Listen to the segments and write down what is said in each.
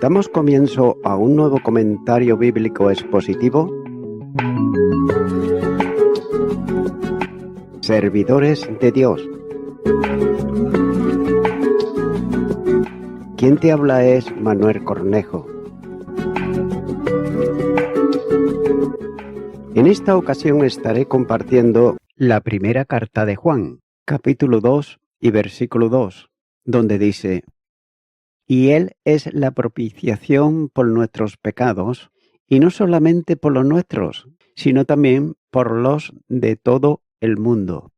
Damos comienzo a un nuevo comentario bíblico expositivo. Servidores de Dios. Quien te habla es Manuel Cornejo. En esta ocasión estaré compartiendo la primera carta de Juan, capítulo 2 y versículo 2, donde dice: Y Él es la propiciación por nuestros pecados, y no solamente por los nuestros, sino también por los de todo el mundo.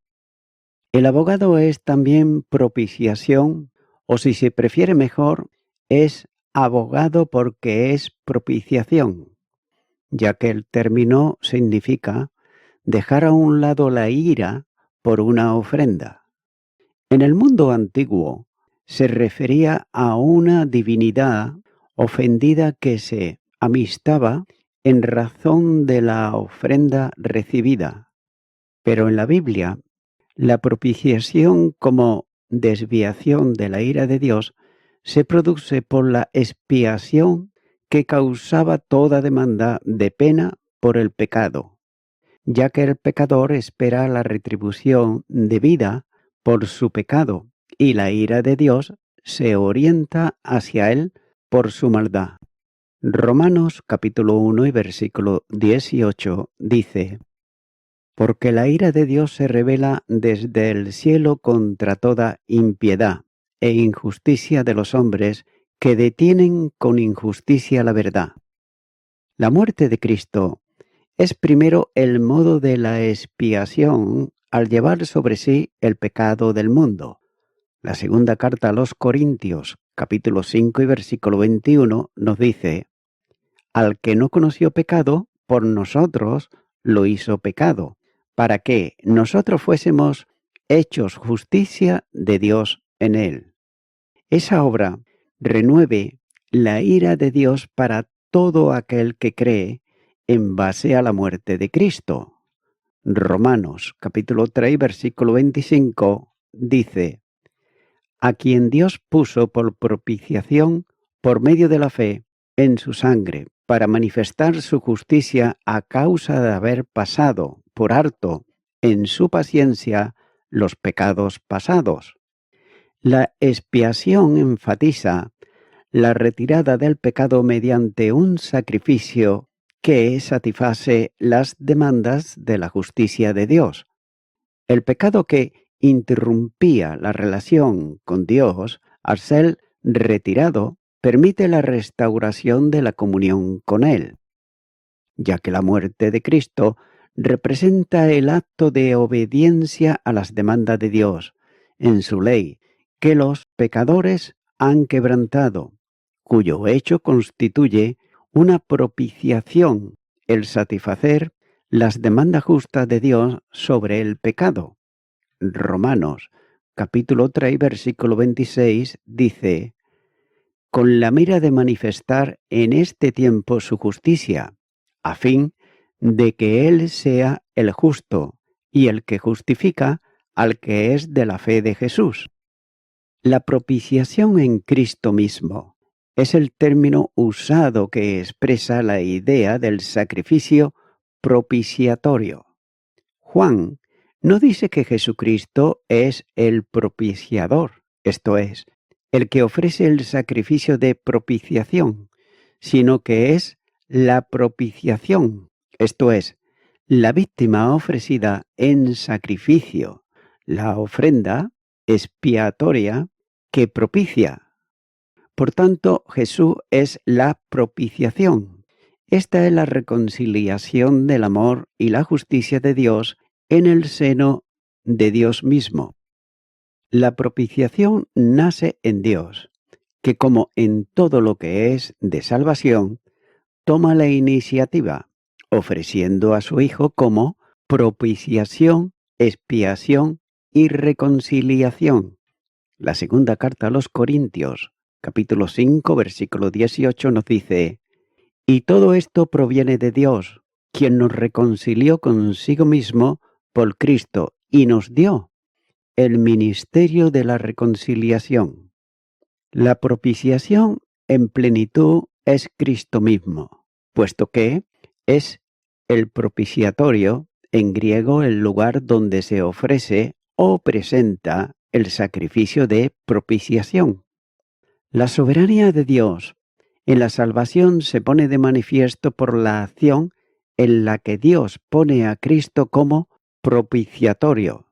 El abogado es también propiciación, o si se prefiere mejor, es abogado porque es propiciación, ya que el término significa dejar a un lado la ira por una ofrenda. En el mundo antiguo se refería a una divinidad ofendida que se amistaba en razón de la ofrenda recibida. Pero en la Biblia, la propiciación como desviación de la ira de Dios se produce por la expiación que causaba toda demanda de pena por el pecado, ya que el pecador espera la retribución debida por su pecado y la ira de Dios se orienta hacia él por su maldad. Romanos capítulo 1 y versículo 18 dice: Porque la ira de Dios se revela desde el cielo contra toda impiedad e injusticia de los hombres que detienen con injusticia la verdad. La muerte de Cristo es primero el modo de la expiación al llevar sobre sí el pecado del mundo. La segunda carta a los Corintios, capítulo 5 y versículo 21, nos dice: Al que no conoció pecado, por nosotros lo hizo pecado, para que nosotros fuésemos hechos justicia de Dios en él. Esa obra renueve la ira de Dios para todo aquel que cree en base a la muerte de Cristo. Romanos capítulo 3 versículo 25 dice: A quien Dios puso por propiciación por medio de la fe en su sangre, para manifestar su justicia a causa de haber pasado por alto en su paciencia los pecados pasados. La expiación enfatiza la retirada del pecado mediante un sacrificio que satisface las demandas de la justicia de Dios. El pecado que interrumpía la relación con Dios, al ser retirado, permite la restauración de la comunión con Él, ya que la muerte de Cristo representa el acto de obediencia a las demandas de Dios en su ley, que los pecadores han quebrantado, cuyo hecho constituye una propiciación, el satisfacer las demandas justas de Dios sobre el pecado. Romanos capítulo 3 versículo 26 dice: Con la mira de manifestar en este tiempo su justicia, a fin de que Él sea el justo y el que justifica al que es de la fe de Jesús. La propiciación en Cristo mismo es el término usado que expresa la idea del sacrificio propiciatorio. Juan no dice que Jesucristo es el propiciador, esto es, el que ofrece el sacrificio de propiciación, sino que es la propiciación, esto es, la víctima ofrecida en sacrificio, la ofrenda expiatoria que propicia. Por tanto, Jesús es la propiciación. Esta es la reconciliación del amor y la justicia de Dios en el seno de Dios mismo. La propiciación nace en Dios, que como en todo lo que es de salvación, toma la iniciativa, ofreciendo a su Hijo como propiciación, expiación y reconciliación. La segunda carta a los Corintios, capítulo 5, versículo 18 nos dice: Y todo esto proviene de Dios, quien nos reconcilió consigo mismo por Cristo y nos dio el ministerio de la reconciliación. La propiciación en plenitud es Cristo mismo, puesto que es el propiciatorio, en griego el lugar donde se ofrece o presenta el sacrificio de propiciación. La soberanía de Dios en la salvación se pone de manifiesto por la acción en la que Dios pone a Cristo como propiciatorio.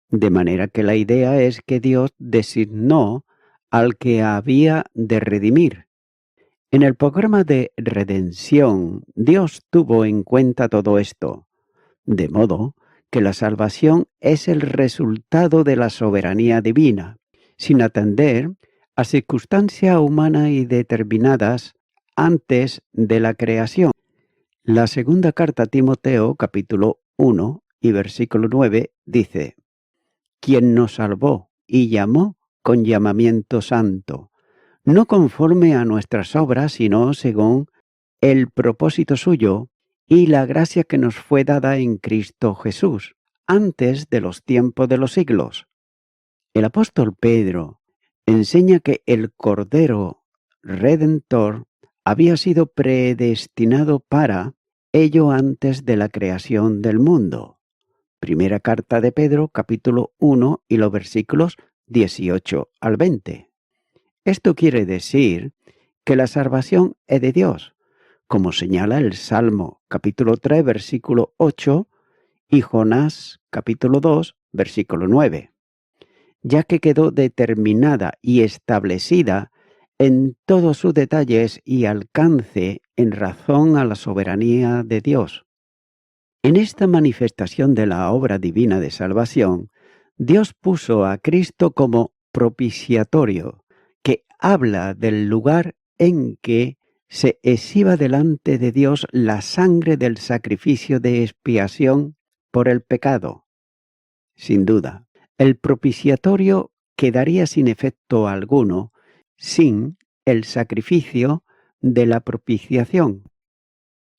De manera que la idea es que Dios designó al que había de redimir. En el programa de redención, Dios tuvo en cuenta todo esto, de modo que la salvación es el resultado de la soberanía divina, sin atender a circunstancias humanas y determinadas antes de la creación. La segunda carta a Timoteo, capítulo 1 y versículo 9, dice: quien nos salvó y llamó con llamamiento santo, no conforme a nuestras obras, sino según el propósito suyo y la gracia que nos fue dada en Cristo Jesús, antes de los tiempos de los siglos. El apóstol Pedro enseña que el Cordero Redentor había sido predestinado para ello antes de la creación del mundo. Primera carta de Pedro, capítulo 1 y los versículos 18 al 20. Esto quiere decir que la salvación es de Dios, como señala el Salmo, capítulo 3, versículo 8, y Jonás, capítulo 2, versículo 9, ya que quedó determinada y establecida en todos sus detalles y alcance en razón a la soberanía de Dios. En esta manifestación de la obra divina de salvación, Dios puso a Cristo como propiciatorio, que habla del lugar en que se exhiba delante de Dios la sangre del sacrificio de expiación por el pecado. Sin duda, el propiciatorio quedaría sin efecto alguno sin el sacrificio de la propiciación.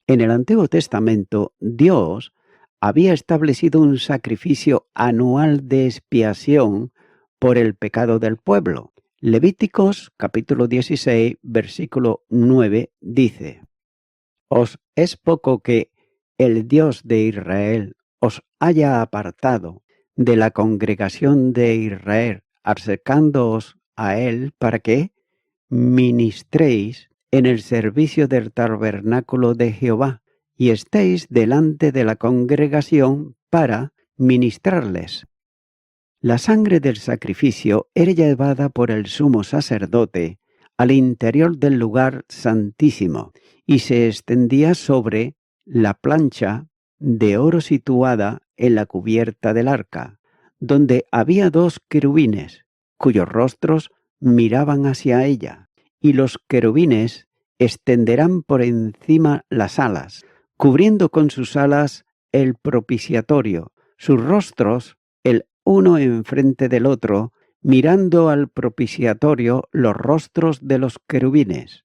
En el Antiguo Testamento, Dios había establecido un sacrificio anual de expiación por el pecado del pueblo. Levíticos capítulo 16, versículo 9 dice: «Os es poco que el Dios de Israel os haya apartado de la congregación de Israel, acercándoos a él para que ministréis en el servicio del tabernáculo de Jehová, y estéis delante de la congregación para ministrarles». La sangre del sacrificio era llevada por el sumo sacerdote al interior del lugar santísimo y se extendía sobre la plancha de oro situada en la cubierta del arca, donde había dos querubines, cuyos rostros miraban hacia ella, y los querubines extenderán por encima las alas, cubriendo con sus alas el propiciatorio, sus rostros el uno enfrente del otro, mirando al propiciatorio los rostros de los querubines.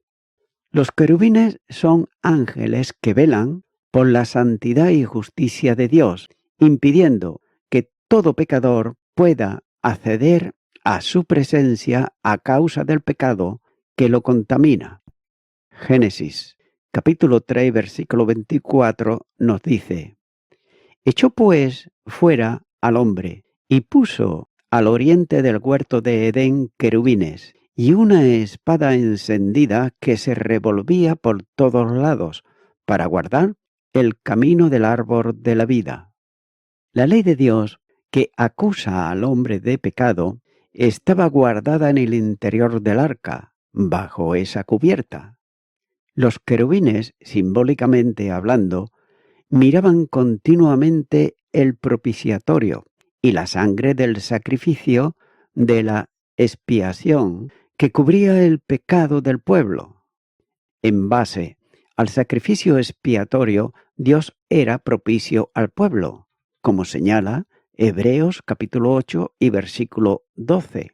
Los querubines son ángeles que velan por la santidad y justicia de Dios, impidiendo que todo pecador pueda acceder a su presencia a causa del pecado que lo contamina. Génesis, capítulo 3, versículo 24, nos dice: «Echó pues fuera al hombre, y puso al oriente del huerto de Edén querubines, y una espada encendida que se revolvía por todos lados, para guardar el camino del árbol de la vida». La ley de Dios, que acusa al hombre de pecado, estaba guardada en el interior del arca, bajo esa cubierta. Los querubines, simbólicamente hablando, miraban continuamente el propiciatorio y la sangre del sacrificio de la expiación que cubría el pecado del pueblo. En base al sacrificio expiatorio, Dios era propicio al pueblo, como señala Hebreos capítulo 8 y versículo 12.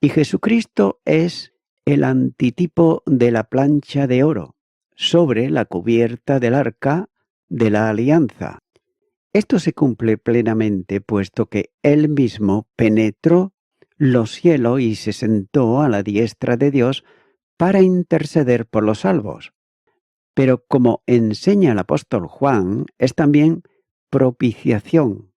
Y Jesucristo es el antitipo de la plancha de oro sobre la cubierta del arca de la alianza. Esto se cumple plenamente, puesto que Él mismo penetró los cielos y se sentó a la diestra de Dios para interceder por los salvos. Pero como enseña el apóstol Juan, es también propiciación.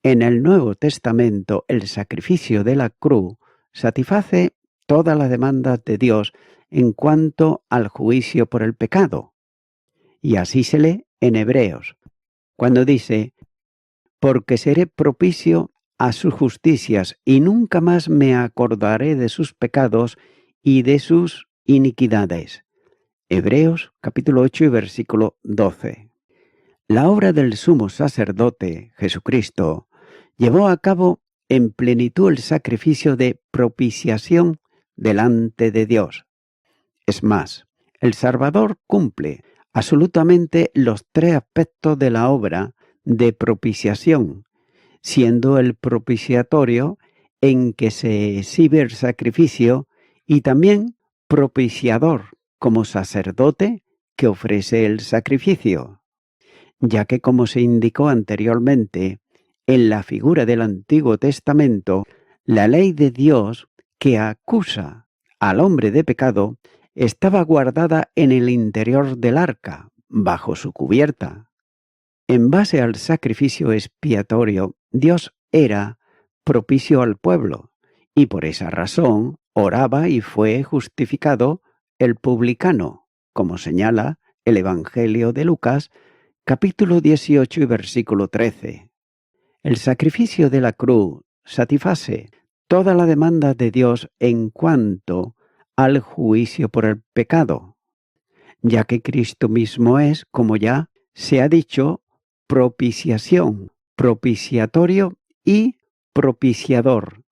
En el Nuevo Testamento, el sacrificio de la cruz satisface todas las demandas de Dios en cuanto al juicio por el pecado. Y así se lee en Hebreos, cuando dice: porque seré propicio a sus justicias y nunca más me acordaré de sus pecados y de sus iniquidades. Hebreos capítulo 8 y versículo 12. La obra del sumo sacerdote, Jesucristo, llevó a cabo en plenitud el sacrificio de propiciación delante de Dios. Es más, el Salvador cumple absolutamente los tres aspectos de la obra de propiciación, siendo el propiciatorio en que se exhibe el sacrificio y también propiciador como sacerdote que ofrece el sacrificio, ya que, como se indicó anteriormente, en la figura del Antiguo Testamento, la ley de Dios que acusa al hombre de pecado estaba guardada en el interior del arca, bajo su cubierta. En base al sacrificio expiatorio, Dios era propicio al pueblo, y por esa razón oraba y fue justificado el publicano, como señala el Evangelio de Lucas, capítulo 18 y versículo 13. El sacrificio de la cruz satisface toda la demanda de Dios en cuanto al juicio por el pecado, ya que Cristo mismo es, como ya se ha dicho, propiciación, propiciatorio y propiciador.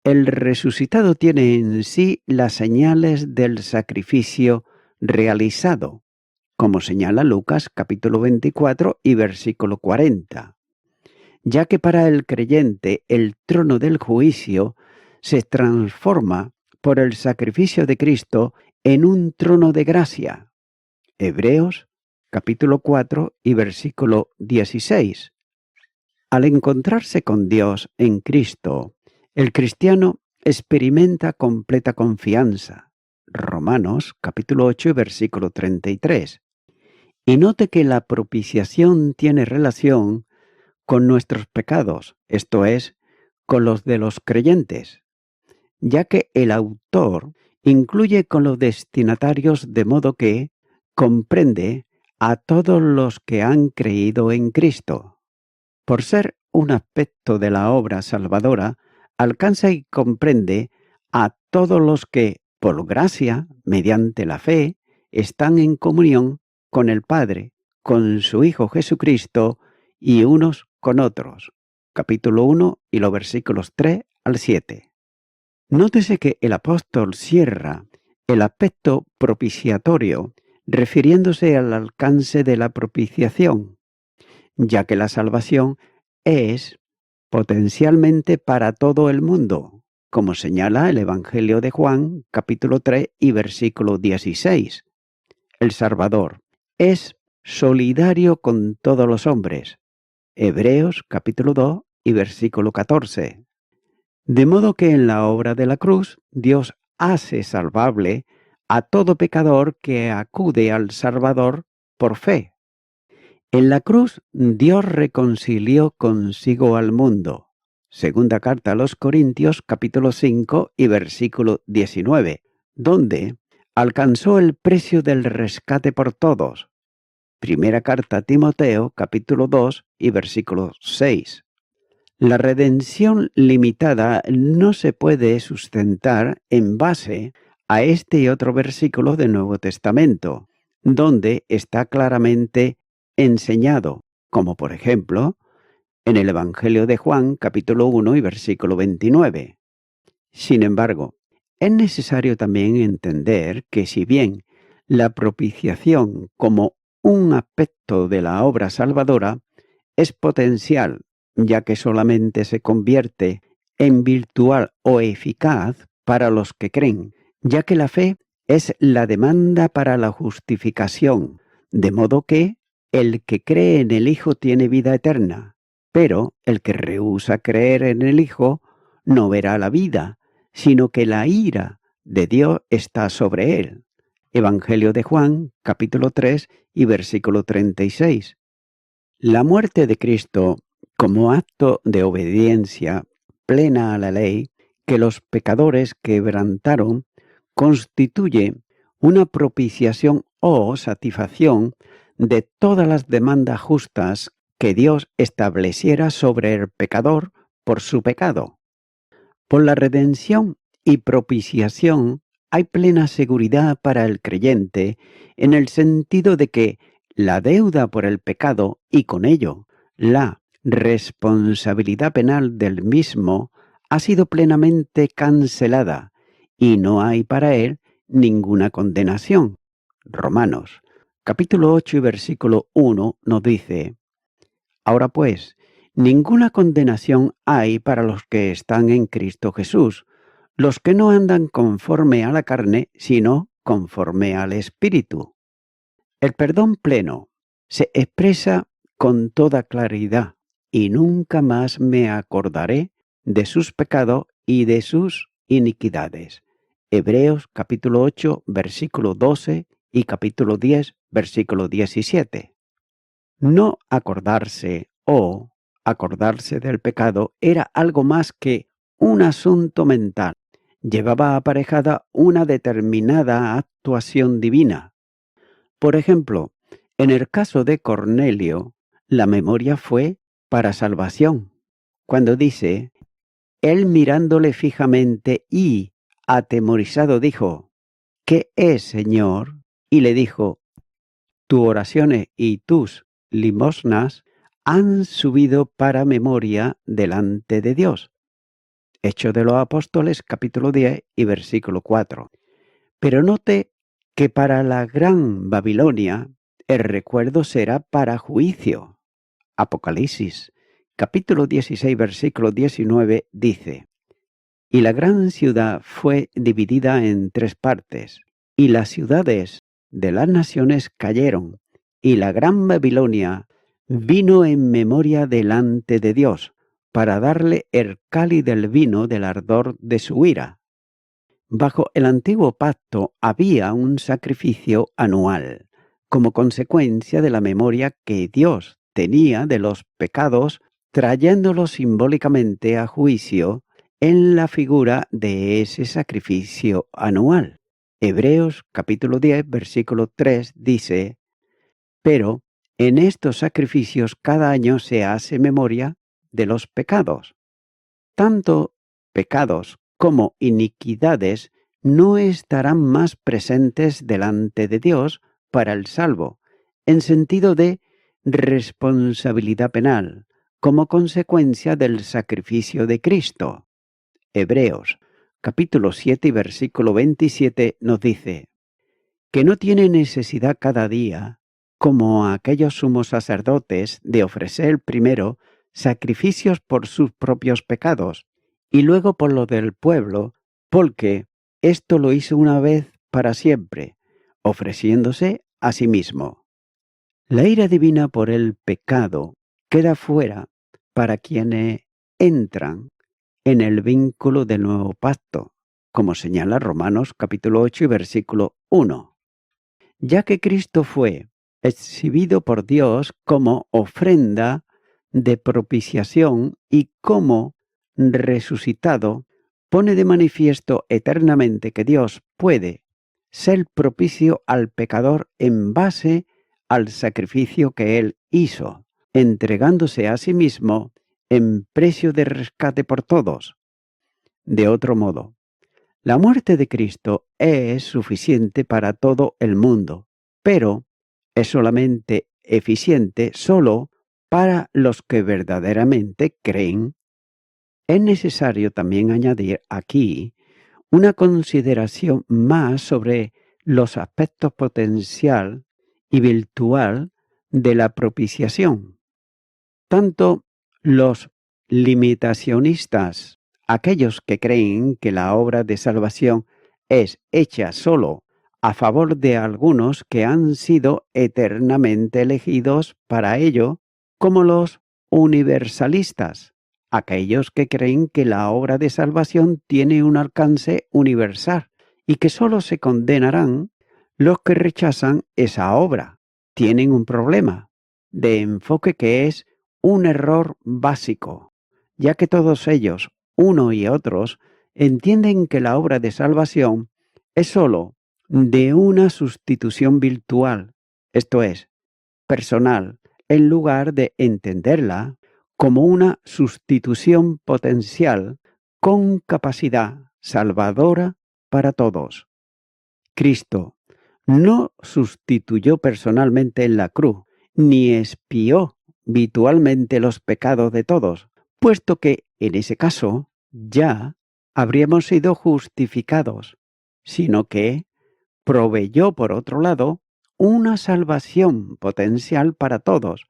El resucitado tiene en sí las señales del sacrificio realizado, como señala Lucas capítulo 24 y versículo 40, ya que para el creyente el trono del juicio se transforma por el sacrificio de Cristo en un trono de gracia. Hebreos capítulo 4 y versículo 16. Al encontrarse con Dios en Cristo, el cristiano experimenta completa confianza. Romanos capítulo 8 y versículo 33. Y note que la propiciación tiene relación con nuestros pecados, esto es, con los de los creyentes, ya que el autor incluye con los destinatarios de modo que comprende a todos los que han creído en Cristo. Por ser un aspecto de la obra salvadora, alcanza y comprende a todos los que, por gracia, mediante la fe, están en comunión con el Padre, con su Hijo Jesucristo y unos con otros. Capítulo 1 y los versículos 3 al 7. Nótese que el apóstol cierra el aspecto propiciatorio refiriéndose al alcance de la propiciación, ya que la salvación es potencialmente para todo el mundo, como señala el Evangelio de Juan, capítulo 3 y versículo 16. El Salvador es solidario con todos los hombres. Hebreos, capítulo 2 y versículo 14. De modo que en la obra de la cruz, Dios hace salvable a todo pecador que acude al Salvador por fe. En la cruz, Dios reconcilió consigo al mundo. Segunda carta a los Corintios, capítulo 5 y versículo 19, donde alcanzó el precio del rescate por todos. Primera carta a Timoteo, capítulo 2 y versículo 6. La redención limitada no se puede sustentar en base a este y otro versículo del Nuevo Testamento, donde está claramente enseñado, como por ejemplo, en el Evangelio de Juan, capítulo 1 y versículo 29. Sin embargo, es necesario también entender que si bien la propiciación como un aspecto de la obra salvadora es potencial, ya que solamente se convierte en virtual o eficaz para los que creen, ya que la fe es la demanda para la justificación, de modo que el que cree en el Hijo tiene vida eterna, pero el que rehúsa creer en el Hijo no verá la vida, sino que la ira de Dios está sobre él. Evangelio de Juan, capítulo 3 y versículo 36. La muerte de Cristo como acto de obediencia plena a la ley que los pecadores quebrantaron constituye una propiciación o satisfacción de todas las demandas justas que Dios estableciera sobre el pecador por su pecado. Por la redención y propiciación hay plena seguridad para el creyente en el sentido de que la deuda por el pecado y con ello la responsabilidad penal del mismo ha sido plenamente cancelada y no hay para él ninguna condenación. Romanos, capítulo 8 y versículo 1 nos dice: Ahora pues, ninguna condenación hay para los que están en Cristo Jesús, los que no andan conforme a la carne, sino conforme al Espíritu. El perdón pleno se expresa con toda claridad: y nunca más me acordaré de sus pecados y de sus iniquidades. Hebreos capítulo 8, versículo 12 y capítulo 10, versículo 17. No acordarse o acordarse del pecado era algo más que un asunto mental. Llevaba aparejada una determinada actuación divina. Por ejemplo, en el caso de Cornelio, la memoria fue para salvación. Cuando dice: él mirándole fijamente y, atemorizado, dijo: ¿Qué es, Señor? Y le dijo: tus oraciones y tus limosnas han subido para memoria delante de Dios. Hechos de los Apóstoles, capítulo 10 y versículo 4. Pero note que para la gran Babilonia el recuerdo será para juicio. Apocalipsis, capítulo 16, versículo 19 dice: y la gran ciudad fue dividida en 3 partes, y las ciudades de las naciones cayeron, y la gran Babilonia vino en memoria delante de Dios, para darle el cáliz del vino del ardor de su ira. Bajo el antiguo pacto había un sacrificio anual, como consecuencia de la memoria que Dios tenía de los pecados, trayéndolos simbólicamente a juicio en la figura de ese sacrificio anual. Hebreos capítulo 10, versículo 3 dice: pero en estos sacrificios cada año se hace memoria de los pecados. Tanto pecados como iniquidades no estarán más presentes delante de Dios para el salvo, en sentido de responsabilidad penal, como consecuencia del sacrificio de Cristo. Hebreos, capítulo 7 y versículo 27 nos dice: que no tiene necesidad cada día, como aquellos sumos sacerdotes, de ofrecer primero sacrificios por sus propios pecados y luego por los del pueblo, porque esto lo hizo una vez para siempre, ofreciéndose a sí mismo. La ira divina por el pecado queda fuera para quienes entran en el vínculo del nuevo pacto, como señala Romanos capítulo 8 y versículo 1. Ya que Cristo fue exhibido por Dios como ofrenda de propiciación y como resucitado, pone de manifiesto eternamente que Dios puede ser propicio al pecador en base al sacrificio que Él hizo, entregándose a sí mismo en precio de rescate por todos. De otro modo, la muerte de Cristo es suficiente para todo el mundo, pero es solamente eficiente solo para los que verdaderamente creen. Es necesario también añadir aquí una consideración más sobre los aspectos potencial y virtual de la propiciación. Tanto los limitacionistas, aquellos que creen que la obra de salvación es hecha solo a favor de algunos que han sido eternamente elegidos para ello, como los universalistas, aquellos que creen que la obra de salvación tiene un alcance universal y que solo se condenarán los que rechazan esa obra. Tienen un problema de enfoque que es un error básico, ya que todos ellos, uno y otros, entienden que la obra de salvación es sólo de una sustitución virtual, esto es, personal, en lugar de entenderla como una sustitución potencial con capacidad salvadora para todos. Cristo no sustituyó personalmente en la cruz, ni expió virtualmente los pecados de todos, puesto que en ese caso ya habríamos sido justificados, sino que proveyó, por otro lado, una salvación potencial para todos,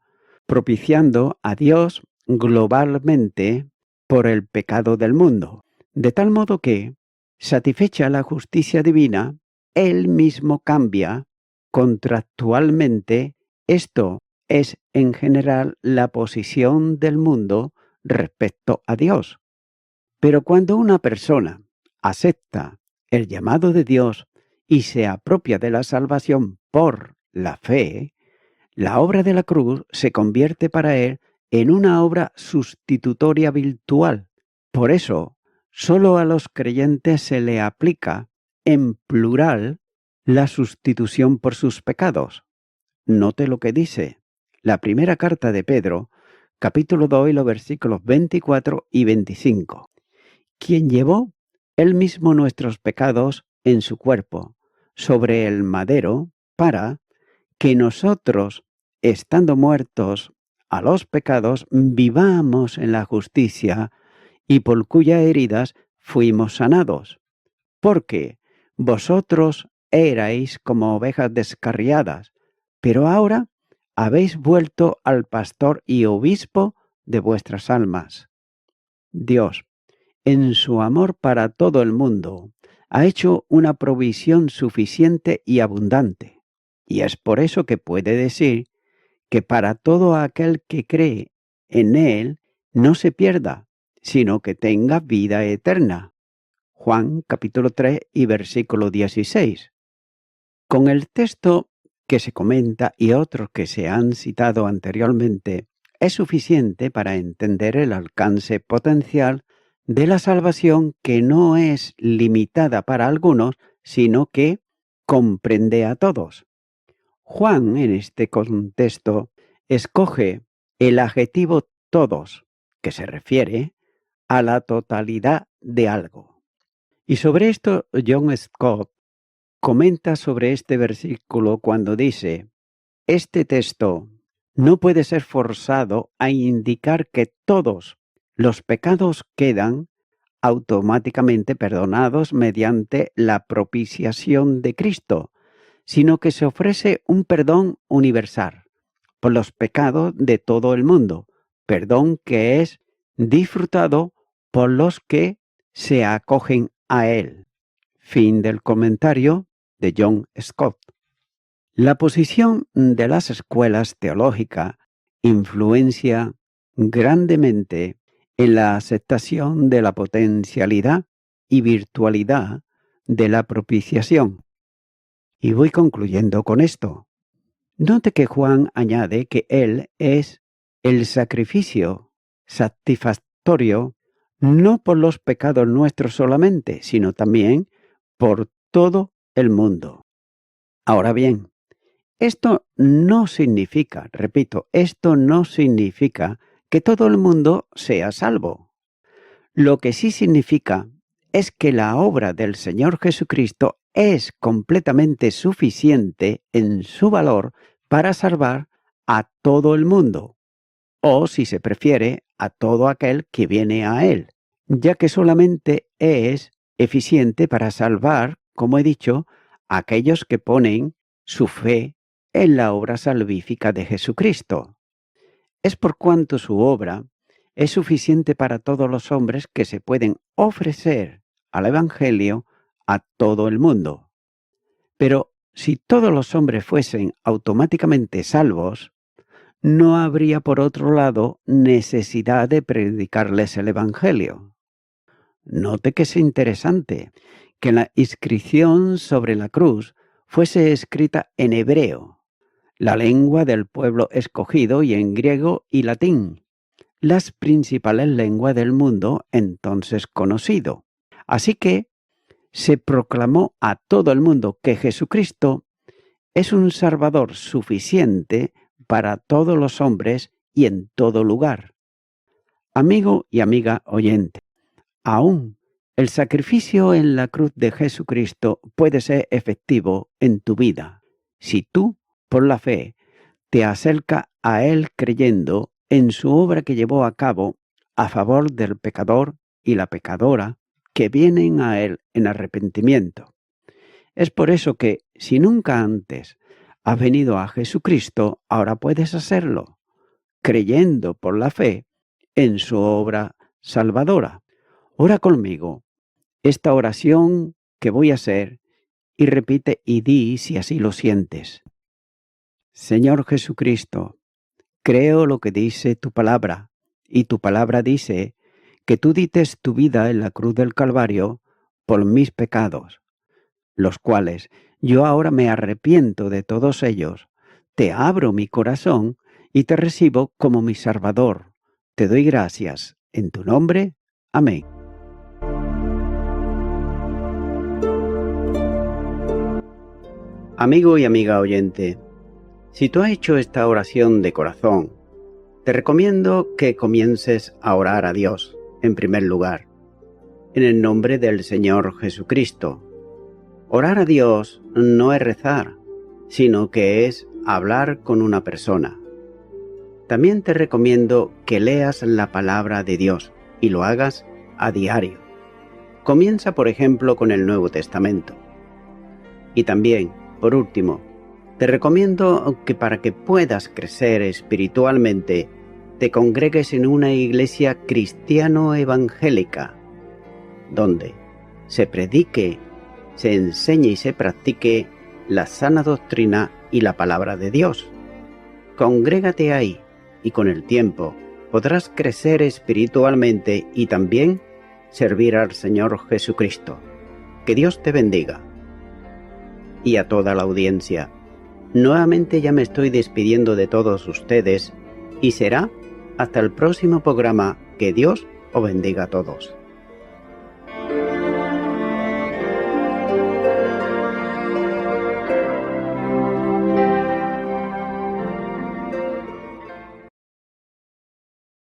propiciando a Dios globalmente por el pecado del mundo, de tal modo que, satisfecha la justicia divina, Él mismo cambia contractualmente. Esto es en general la posición del mundo respecto a Dios. Pero cuando una persona acepta el llamado de Dios y se apropia de la salvación por la fe, la obra de la cruz se convierte para él en una obra sustitutoria virtual. Por eso, solo a los creyentes se le aplica en plural la sustitución por sus pecados. Note lo que dice la primera carta de Pedro, capítulo 2 y los versículos 24 y 25. Quien llevó él mismo nuestros pecados en su cuerpo sobre el madero para que nosotros, estando muertos a los pecados, vivamos en la justicia, y por cuyas heridas fuimos sanados. Porque vosotros erais como ovejas descarriadas, pero ahora habéis vuelto al pastor y obispo de vuestras almas. Dios, en su amor para todo el mundo, ha hecho una provisión suficiente y abundante, y es por eso que puede decir que para todo aquel que cree en Él no se pierda, sino que tenga vida eterna. Juan capítulo 3 y versículo 16. Con el texto que se comenta y otros que se han citado anteriormente, es suficiente para entender el alcance potencial de la salvación, que no es limitada para algunos, sino que comprende a todos. Juan, en este contexto, escoge el adjetivo todos, que se refiere a la totalidad de algo. Y sobre esto John Scott comenta sobre este versículo cuando dice: este texto no puede ser forzado a indicar que todos los pecados quedan automáticamente perdonados mediante la propiciación de Cristo, sino que se ofrece un perdón universal por los pecados de todo el mundo, perdón que es disfrutado por los que se acogen a él. Fin del comentario de John Scott. La posición de las escuelas teológicas influencia grandemente en la aceptación de la potencialidad y virtualidad de la propiciación. Y voy concluyendo con esto. Note que Juan añade que Él es el sacrificio satisfactorio no por los pecados nuestros solamente, sino también por todo el mundo. Ahora bien, esto no significa, repito, esto no significa que todo el mundo sea salvo. Lo que sí significa es que la obra del Señor Jesucristo es completamente suficiente en su valor para salvar a todo el mundo, o si se prefiere, a todo aquel que viene a Él, ya que solamente es eficiente para salvar, como he dicho, a aquellos que ponen su fe en la obra salvífica de Jesucristo. Es por cuanto su obra es suficiente para todos los hombres que se pueden ofrecer al Evangelio a todo el mundo. Pero si todos los hombres fuesen automáticamente salvos, no habría por otro lado necesidad de predicarles el Evangelio. Note que es interesante que la inscripción sobre la cruz fuese escrita en hebreo, la lengua del pueblo escogido, y en griego y latín, las principales lenguas del mundo entonces conocido. Así que se proclamó a todo el mundo que Jesucristo es un Salvador suficiente para todos los hombres y en todo lugar. Amigo y amiga oyente, aún el sacrificio en la cruz de Jesucristo puede ser efectivo en tu vida si tú, por la fe, te acercas a Él creyendo en su obra que llevó a cabo a favor del pecador y la pecadora que vienen a Él en arrepentimiento. Es por eso que, si nunca antes has venido a Jesucristo, ahora puedes hacerlo, creyendo por la fe en su obra salvadora. Ora conmigo esta oración que voy a hacer y repite y di si así lo sientes. Señor Jesucristo, creo lo que dice tu palabra, y tu palabra dice que tú dites tu vida en la cruz del Calvario por mis pecados, los cuales yo ahora me arrepiento de todos ellos. Te abro mi corazón y te recibo como mi Salvador. Te doy gracias. En tu nombre. Amén. Amigo y amiga oyente, si tú has hecho esta oración de corazón, te recomiendo que comiences a orar a Dios, en primer lugar, en el nombre del Señor Jesucristo. Orar a Dios no es rezar, sino que es hablar con una persona. También te recomiendo que leas la palabra de Dios y lo hagas a diario. Comienza, por ejemplo, con el Nuevo Testamento. Y también, por último, te recomiendo que para que puedas crecer espiritualmente, te congregues en una iglesia cristiano-evangélica, donde se predique, se enseñe y se practique la sana doctrina y la palabra de Dios. Congrégate ahí y con el tiempo podrás crecer espiritualmente y también servir al Señor Jesucristo. Que Dios te bendiga. Y a toda la audiencia, nuevamente ya me estoy despidiendo de todos ustedes y será hasta el próximo programa. Que Dios os bendiga a todos.